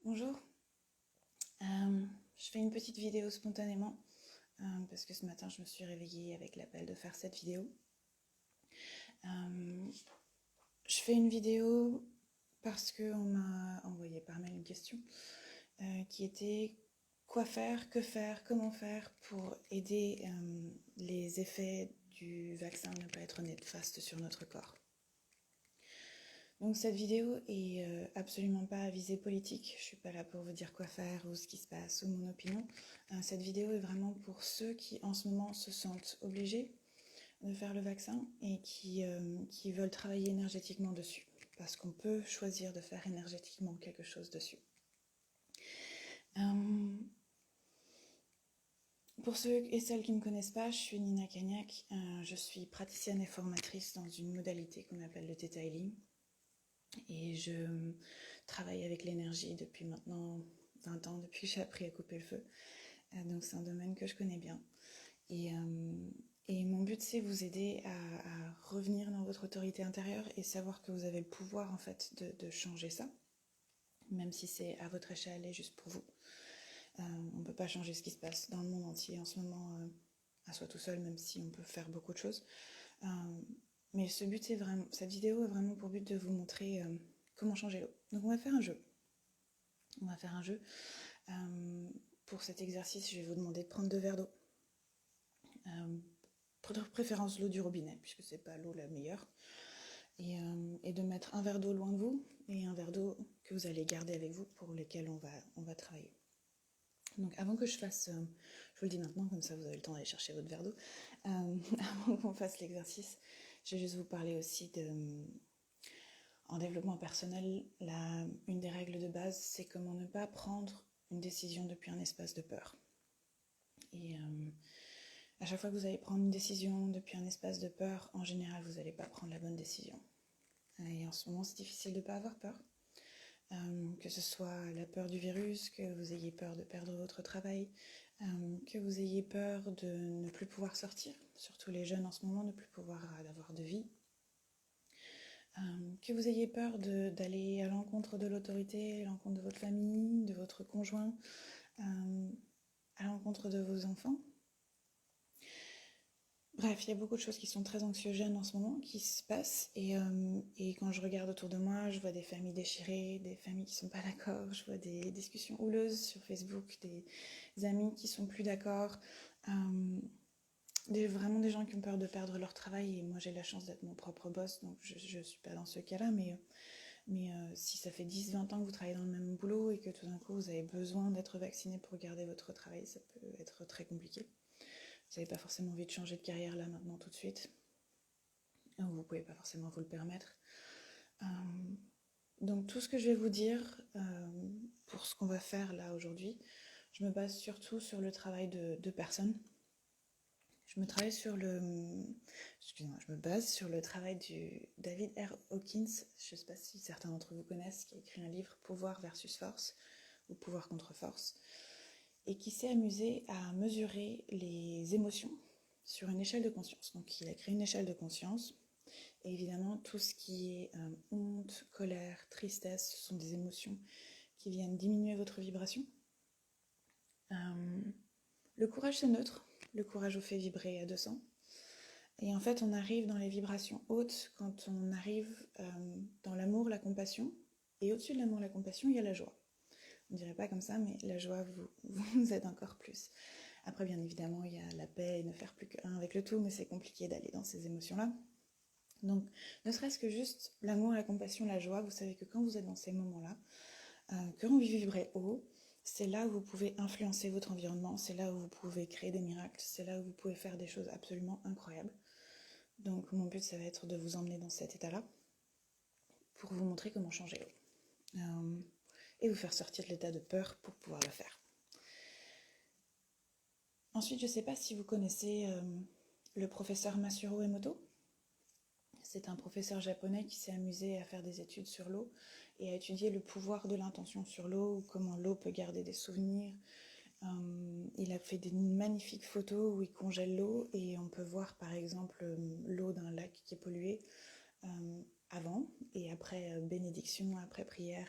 Bonjour, Euh, je fais une petite vidéo spontanément parce que ce matin je me suis réveillée avec l'appel de faire cette vidéo. Euh, je fais une vidéo parce qu'on m'a envoyé par mail une question qui était quoi faire, comment faire pour aider les effets du vaccin à ne pas être néfastes sur notre corps. Donc cette vidéo est absolument pas à visée politique, je suis pas là pour vous dire quoi faire ou ce qui se passe ou mon opinion. Cette vidéo est vraiment pour ceux qui en ce moment se sentent obligés de faire le vaccin et qui veulent travailler énergétiquement dessus. Parce qu'on peut choisir de faire énergétiquement quelque chose dessus. Pour ceux et celles qui ne me connaissent pas, je suis Nina Cagnac, je suis praticienne et formatrice dans une modalité qu'on appelle le Theta Healing. Et je travaille avec l'énergie depuis maintenant 20 ans, depuis que j'ai appris à couper le feu. Donc c'est un domaine que je connais bien. Et mon but, c'est vous aider à revenir dans votre autorité intérieure et savoir que vous avez le pouvoir en fait de changer ça, même si c'est à votre échelle et juste pour vous. On ne peut pas changer ce qui se passe dans le monde entier en ce moment à soi tout seul, même si on peut faire beaucoup de choses. Mais ce but, c'est vraiment, cette vidéo a vraiment pour but de vous montrer comment changer l'eau. Donc on va faire un jeu. On va faire un jeu. Pour cet exercice, je vais vous demander de prendre 2 verres d'eau. De préférence l'eau du robinet, puisque c'est pas l'eau la meilleure. Et de mettre un verre d'eau loin de vous et un verre d'eau que vous allez garder avec vous pour lesquels on va travailler. Donc avant que je fasse, je vous le dis maintenant, comme ça vous avez le temps d'aller chercher votre verre d'eau, avant qu'on fasse l'exercice, je vais juste vous parler aussi en développement personnel, une des règles de base, c'est comment ne pas prendre une décision depuis un espace de peur. Et à chaque fois que vous allez prendre une décision depuis un espace de peur, en général, vous n'allez pas prendre la bonne décision. Et en ce moment, c'est difficile de ne pas avoir peur. Que ce soit la peur du virus, que vous ayez peur de perdre votre travail, que vous ayez peur de ne plus pouvoir sortir, surtout les jeunes en ce moment, ne plus pouvoir avoir de vie, que vous ayez peur d'aller à l'encontre de l'autorité, à l'encontre de votre famille, de votre conjoint, à l'encontre de vos enfants. Bref, il y a beaucoup de choses qui sont très anxiogènes en ce moment, qui se passent. Et quand je regarde autour de moi, je vois des familles déchirées, des familles qui sont pas d'accord, je vois des discussions houleuses sur Facebook, des amis qui sont plus d'accord, vraiment des gens qui ont peur de perdre leur travail. Et moi, j'ai la chance d'être mon propre boss, donc je suis pas dans ce cas-là. Mais si ça fait 10-20 ans que vous travaillez dans le même boulot et que tout d'un coup, vous avez besoin d'être vacciné pour garder votre travail, ça peut être très compliqué. Vous n'avez pas forcément envie de changer de carrière là, maintenant, tout de suite. Ou vous ne pouvez pas forcément vous le permettre. Donc tout ce que je vais vous dire pour ce qu'on va faire là aujourd'hui, je me base surtout sur le travail de personnes. Je me base sur le travail du David R. Hawkins, je ne sais pas si certains d'entre vous connaissent, qui a écrit un livre Pouvoir versus Force, ou Pouvoir contre Force, et qui s'est amusé à mesurer les émotions sur une échelle de conscience. Donc il a créé une échelle de conscience, et évidemment tout ce qui est honte, colère, tristesse, ce sont des émotions qui viennent diminuer votre vibration. Le courage c'est neutre, le courage vous fait vibrer à 200. Et en fait on arrive dans les vibrations hautes quand on arrive dans l'amour, la compassion, et au-dessus de l'amour, la compassion, il y a la joie. On ne dirait pas comme ça, mais la joie vous aide encore plus. Après, bien évidemment, il y a la paix et ne faire plus qu'un avec le tout, mais c'est compliqué d'aller dans ces émotions-là. Donc, ne serait-ce que juste l'amour, la compassion, la joie, vous savez que quand vous êtes dans ces moments-là, que vous vibrez haut, c'est là où vous pouvez influencer votre environnement, c'est là où vous pouvez créer des miracles, c'est là où vous pouvez faire des choses absolument incroyables. Donc, mon but, ça va être de vous emmener dans cet état-là pour vous montrer comment changer l'eau. Et vous faire sortir de l'état de peur pour pouvoir le faire. Ensuite, je ne sais pas si vous connaissez le professeur Masuro Emoto. C'est un professeur japonais qui s'est amusé à faire des études sur l'eau et à étudier le pouvoir de l'intention sur l'eau, comment l'eau peut garder des souvenirs. Il a fait des magnifiques photos où il congèle l'eau et on peut voir par exemple l'eau d'un lac qui est pollué avant et après bénédiction, après prière.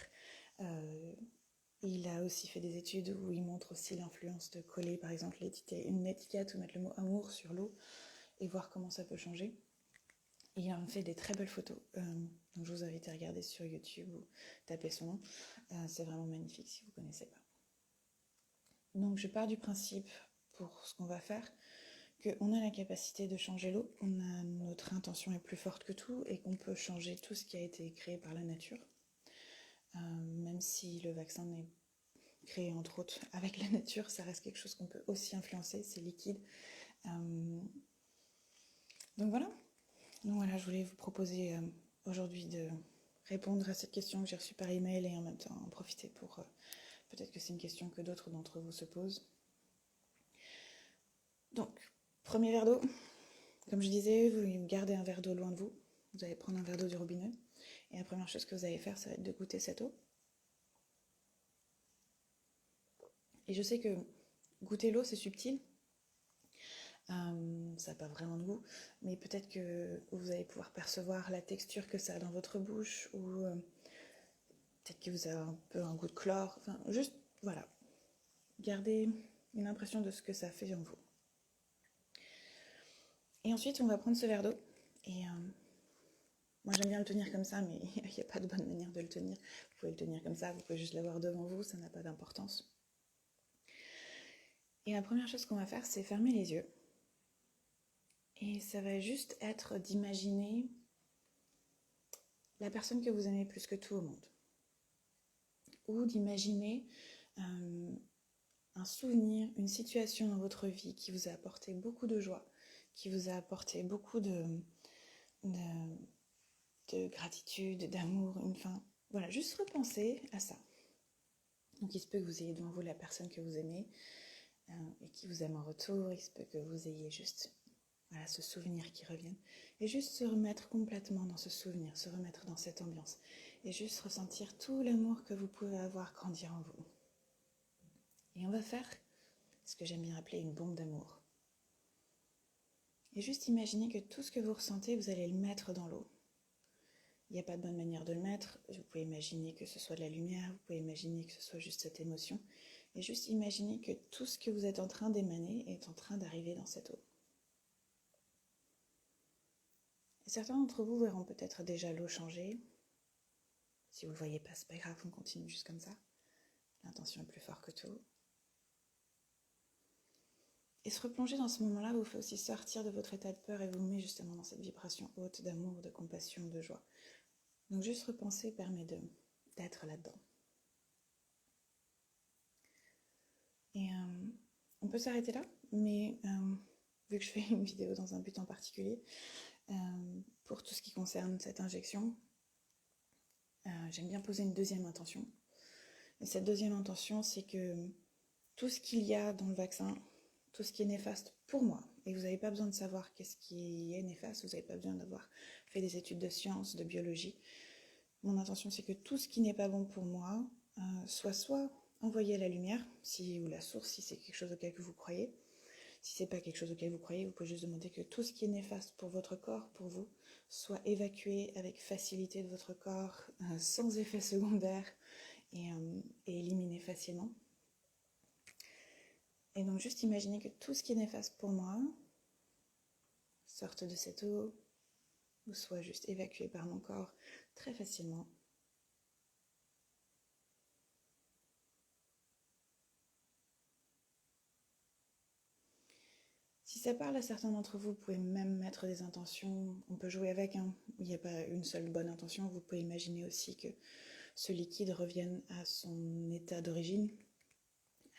Il a aussi fait des études où il montre aussi l'influence de coller par exemple une étiquette ou mettre le mot amour sur l'eau et voir comment ça peut changer. Et il a fait des très belles photos, donc je vous invite à regarder sur YouTube ou taper son nom. C'est vraiment magnifique si vous ne connaissez pas. Donc je pars du principe, pour ce qu'on va faire, qu'on a la capacité de changer l'eau, notre intention est plus forte que tout et qu'on peut changer tout ce qui a été créé par la nature. Même si le vaccin n'est créé entre autres avec la nature, ça reste quelque chose qu'on peut aussi influencer, c'est liquide. Donc voilà, je voulais vous proposer aujourd'hui de répondre à cette question que j'ai reçue par email et en même temps en profiter pour... peut-être que c'est une question que d'autres d'entre vous se posent. Donc, premier verre d'eau. Comme je disais, vous gardez un verre d'eau loin de vous. Vous allez prendre un verre d'eau du robinet. Et la première chose que vous allez faire, ça va être de goûter cette eau. Et je sais que goûter l'eau, c'est subtil. Ça n'a pas vraiment de goût. Mais peut-être que vous allez pouvoir percevoir la texture que ça a dans votre bouche. Ou peut-être que vous avez un peu un goût de chlore. Enfin, juste, voilà. Gardez une impression de ce que ça fait en vous. Et ensuite, on va prendre ce verre d'eau. Et moi, j'aime bien le tenir comme ça, mais il n'y a pas de bonne manière de le tenir. Vous pouvez le tenir comme ça, vous pouvez juste l'avoir devant vous, ça n'a pas d'importance. Et la première chose qu'on va faire, c'est fermer les yeux. Et ça va juste être d'imaginer la personne que vous aimez plus que tout au monde. Ou d'imaginer un souvenir, une situation dans votre vie qui vous a apporté beaucoup de joie, qui vous a apporté beaucoup de gratitude, d'amour, voilà, juste repenser à ça. Donc il se peut que vous ayez devant vous la personne que vous aimez et qui vous aime en retour, il se peut que vous ayez juste ce souvenir qui revienne, et juste se remettre complètement dans ce souvenir, se remettre dans cette ambiance, et juste ressentir tout l'amour que vous pouvez avoir grandir en vous. Et on va faire ce que j'aime bien appeler une bombe d'amour. Et juste imaginer que tout ce que vous ressentez, vous allez le mettre dans l'eau. Il n'y a pas de bonne manière de le mettre. Vous pouvez imaginer que ce soit de la lumière, vous pouvez imaginer que ce soit juste cette émotion. Et juste imaginer que tout ce que vous êtes en train d'émaner est en train d'arriver dans cette eau. Et certains d'entre vous verront peut-être déjà l'eau changer. Si vous ne le voyez pas, c'est pas grave, on continue juste comme ça. L'intention est plus forte que tout. Et se replonger dans ce moment-là vous fait aussi sortir de votre état de peur et vous met justement dans cette vibration haute d'amour, de compassion, de joie. Donc juste repenser permet d'être là-dedans. Et on peut s'arrêter là, mais vu que je fais une vidéo dans un but en particulier, pour tout ce qui concerne cette injection, j'aime bien poser une deuxième intention. Et cette deuxième intention, c'est que tout ce qu'il y a dans le vaccin, tout ce qui est néfaste pour moi, et vous n'avez pas besoin de savoir qu'est-ce qui est néfaste, vous n'avez pas besoin d'avoir fait des études de sciences, de biologie. Mon intention, c'est que tout ce qui n'est pas bon pour moi soit envoyé à la lumière, ou la source, si c'est quelque chose auquel vous croyez. Si c'est pas quelque chose auquel vous croyez, vous pouvez juste demander que tout ce qui est néfaste pour votre corps, pour vous, soit évacué avec facilité de votre corps, sans effet secondaire, et éliminé facilement. Et donc juste imaginez que tout ce qui est néfaste pour moi sorte de cette eau, ou soit juste évacué par mon corps très facilement. Si ça parle à certains d'entre vous, vous pouvez même mettre des intentions, on peut jouer avec, il n'y a pas une seule bonne intention, vous pouvez imaginer aussi que ce liquide revienne à son état d'origine,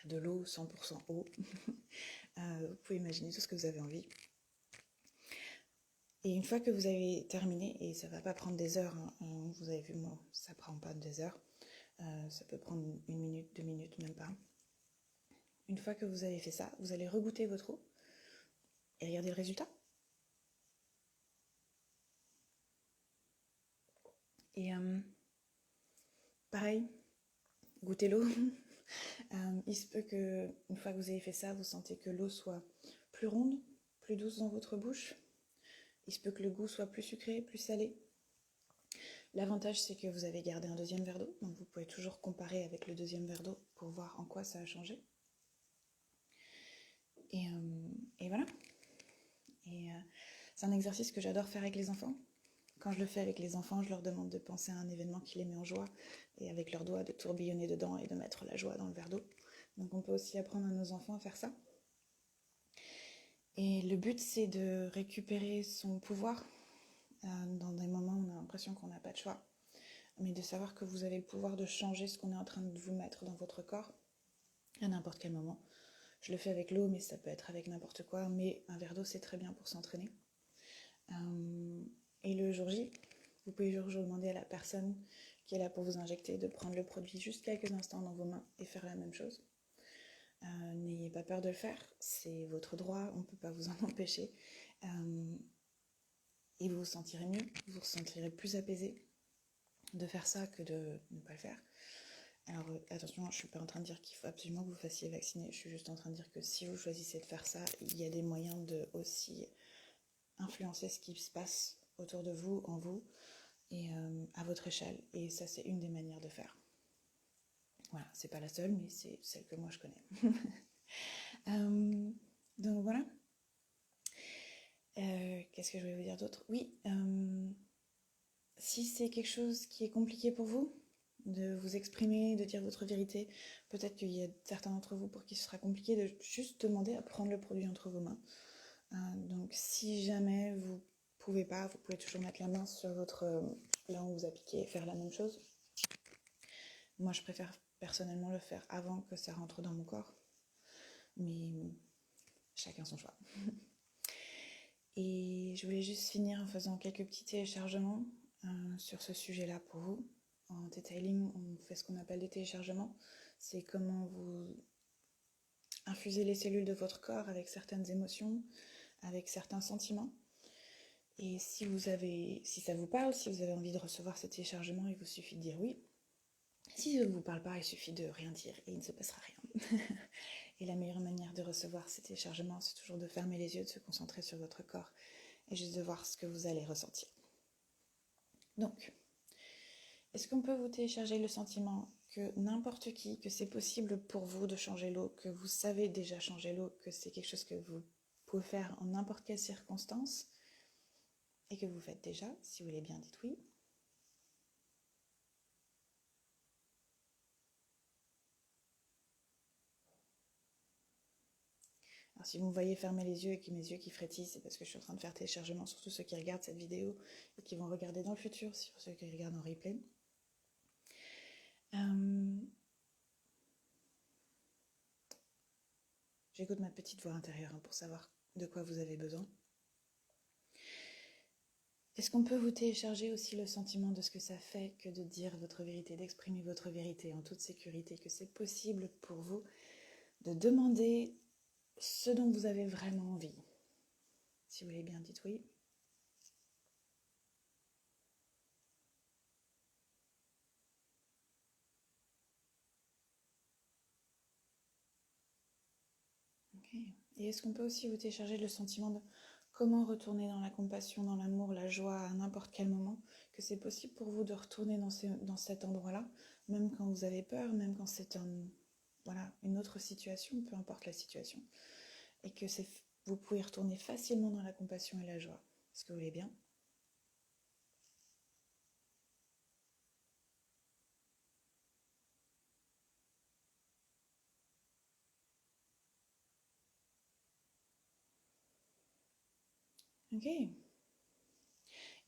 à de l'eau 100% eau. Vous pouvez imaginer tout ce que vous avez envie. Et une fois que vous avez terminé, et ça ne va pas prendre des heures, vous avez vu, moi, ça ne prend pas des heures, ça peut prendre 1 minute, 2 minutes, même pas. Une fois que vous avez fait ça, vous allez regoûter votre eau et regardez le résultat. Et pareil, goûtez l'eau. Il se peut que, une fois que vous avez fait ça, vous sentez que l'eau soit plus ronde, plus douce dans votre bouche. Il se peut que le goût soit plus sucré, plus salé. L'avantage, c'est que vous avez gardé un deuxième verre d'eau, donc vous pouvez toujours comparer avec le deuxième verre d'eau pour voir en quoi ça a changé. Et voilà. Et c'est un exercice que j'adore faire avec les enfants. Quand je le fais avec les enfants, je leur demande de penser à un événement qui les met en joie et avec leurs doigts de tourbillonner dedans et de mettre la joie dans le verre d'eau. Donc on peut aussi apprendre à nos enfants à faire ça. Et le but, c'est de récupérer son pouvoir dans des moments où on a l'impression qu'on n'a pas de choix, mais de savoir que vous avez le pouvoir de changer ce qu'on est en train de vous mettre dans votre corps à n'importe quel moment. Je le fais avec l'eau, mais ça peut être avec n'importe quoi, mais un verre d'eau, c'est très bien pour s'entraîner. Et le jour J, vous pouvez toujours demander à la personne qui est là pour vous injecter de prendre le produit juste quelques instants dans vos mains et faire la même chose. N'ayez pas peur de le faire, c'est votre droit, on ne peut pas vous en empêcher. Et vous vous sentirez mieux, vous vous sentirez plus apaisé de faire ça que de ne pas le faire. Alors attention, je ne suis pas en train de dire qu'il faut absolument que vous fassiez vacciner, je suis juste en train de dire que si vous choisissez de faire ça, il y a des moyens de aussi influencer ce qui se passe autour de vous, en vous, et à votre échelle. Et ça, c'est une des manières de faire. Voilà, c'est pas la seule, mais c'est celle que moi je connais. Donc voilà. Qu'est-ce que je voulais vous dire d'autre? Oui, si c'est quelque chose qui est compliqué pour vous, de vous exprimer, de dire votre vérité, peut-être qu'il y a certains d'entre vous pour qui ce sera compliqué de juste demander à prendre le produit entre vos mains. Donc si jamais vous pouvez pas, vous pouvez toujours mettre la main sur votre là où vous appliquez et faire la même chose. Moi, je préfère personnellement le faire avant que ça rentre dans mon corps, mais chacun son choix. Et je voulais juste finir en faisant quelques petits téléchargements sur ce sujet-là pour vous. En detailing, on fait ce qu'on appelle des téléchargements. C'est comment vous infusez les cellules de votre corps avec certaines émotions, avec certains sentiments. Et si ça vous parle, si vous avez envie de recevoir ces téléchargements, il vous suffit de dire oui. Si ça ne vous parle pas, il suffit de rien dire et il ne se passera rien. Et la meilleure manière de recevoir ces téléchargements, c'est toujours de fermer les yeux, de se concentrer sur votre corps et juste de voir ce que vous allez ressentir. Donc, est-ce qu'on peut vous télécharger le sentiment que n'importe qui, que c'est possible pour vous de changer l'eau, que vous savez déjà changer l'eau, que c'est quelque chose que vous pouvez faire en n'importe quelle circonstance et que vous faites déjà? Si vous voulez bien, dites oui. Alors si vous me voyez fermer les yeux et que mes yeux qui frétillent, c'est parce que je suis en train de faire téléchargement sur tous ceux qui regardent cette vidéo et qui vont regarder dans le futur, sur ceux qui regardent en replay. J'écoute ma petite voix intérieure pour savoir de quoi vous avez besoin. Est-ce qu'on peut vous télécharger aussi le sentiment de ce que ça fait que de dire votre vérité, d'exprimer votre vérité en toute sécurité, que c'est possible pour vous de demander ce dont vous avez vraiment envie? Si vous voulez bien, dites oui. Okay. Et est-ce qu'on peut aussi vous télécharger le sentiment de comment retourner dans la compassion, dans l'amour, la joie à n'importe quel moment, que c'est possible pour vous de retourner dans cet endroit-là, même quand vous avez peur, même quand c'est une autre situation, peu importe la situation, et que vous pouvez retourner facilement dans la compassion et la joie. Est-ce que vous voulez bien? Ok.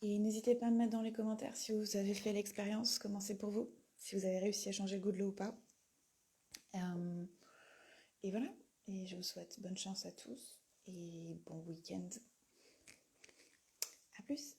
Et n'hésitez pas à me mettre dans les commentaires si vous avez fait l'expérience, comment c'est pour vous, si vous avez réussi à changer le goût de l'eau ou pas. Et voilà, et je vous souhaite bonne chance à tous et bon week-end. À plus.